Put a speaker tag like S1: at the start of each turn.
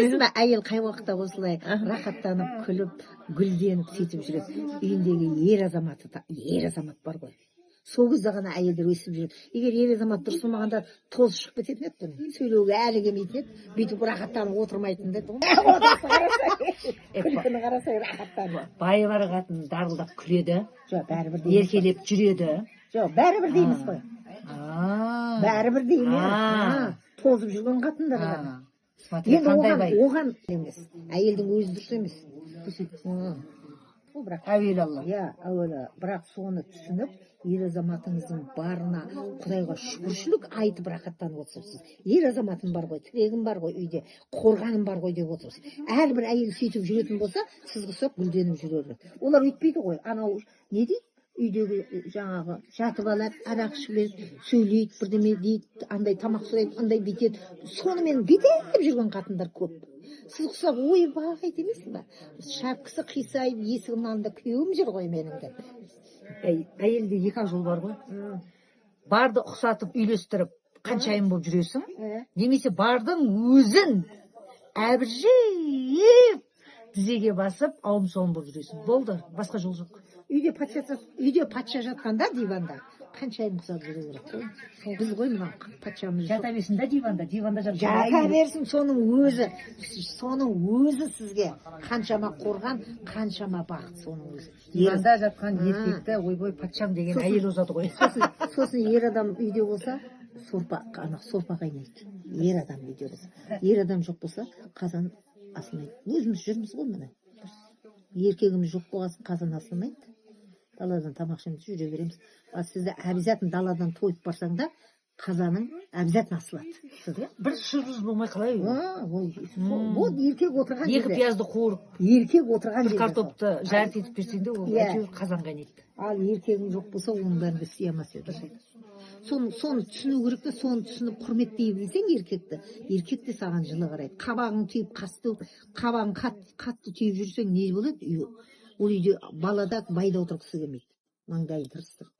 S1: білесің бе, әйел қай уақытта осылай рахаттанып, күліп, гүлденіп сөйтіп жүреді. Үйіндегі ер азамат бар ғой. Сол кезде ғана әйелдер өсіп жүреді. Егер ер азамат дұрыс болмағанда тоз шығып кететін еді бұны. Сөйлеуге әлі келмейтін еді. Бүйтіп рахаттанып отырмайтын еді. Күлкіні қарасай рахаттанып.
S2: Байы бар қатын дарылдап күледі.
S1: Жоқ, бәрібір
S2: еркелеп жүреді.
S1: Жоқ, бәрібір дейміз ғой. Бәрібір дейміз. Тозып жүрген қатындар ғана. Енді оған емес. Әйелдің өзі дұрыс емес.
S2: Әуелі Алла.
S1: Әуелі. Бірақ соны түсініп, ер азаматыңыздың барына Құдайға шүкіршілік айтып рахаттанып отырсыз. Ер азаматым бар ғой, тірегім бар ғой үйде, қорғаным бар ғой деп отырсыз. Әрбір әйел сөйтіп жүретін болса, сіз құсап гүлденіп жүреді. Олар өйтпейді ғой. Анау не дейді? Үйдегі жаңағы жатып алады, арақ ішіп сөйлейді, бірдеме дейді, андай тамақ сұрайды, андай бүйтеді. Сонымен бүйтіп жүрген қатындар көп. Сіз құсап ойбай демейсің ба? Шапкасы қисайып, есігімнің алдында күйеуім жүр ғой менің деп.
S2: Әйелде екі жол бар ғой. Барды ұқсатып, үйлестіріп, қаншайым болып жүресің, немесе бардың өзін әбіржейіп, тізеге басып, ауым-соғым болып жүресің. Болды, басқа жол жоқ.
S1: Үйде патша жатқанда диванда қаншайым құсап жүре береді. Біз ғой мына патшамыз.
S2: Жата берсін да диванда
S1: жата берсін, соның өзі сізге қаншама қорған, қаншама бақыт соның өзі.
S2: Диванда жатқан еркекті ойбой патшам деген әйел озады ғой.
S1: Сосын ер адам үйде болса, сорпа қайнайды. Ер адам үйде болса. Ер адам жоқ болса, қазан асылмайды. Өзіміз жүрміз ғой міне. Еркегіміз жоқ болғасын қазан асылмайды. Даладан тамақ ішеміз, жүре береміз. Сізді обязательно даладан тойып барсаң да, қазаның обязательно асылады.
S2: Бір шырыз болмай қалай?
S1: Вот еркек отырған жерде.
S2: Екі пиязды қуырып,
S1: еркек отырған жерде.
S2: бір картопты жарты етіп берсең де, ол әйтеуір қазан қайнайды.
S1: Ал еркегің жоқ болса, оның бәрін істей алмас еді. Соны түсіну керек те, соны түсініп құрметтей білсең еркекті, еркек те саған жылы қарайды. Қабағың түйіп, қабағың қатты түйіп жүрсең не болады? Ол үйде балада байда отырғысы келмейді. Маңдайы тырыстырып.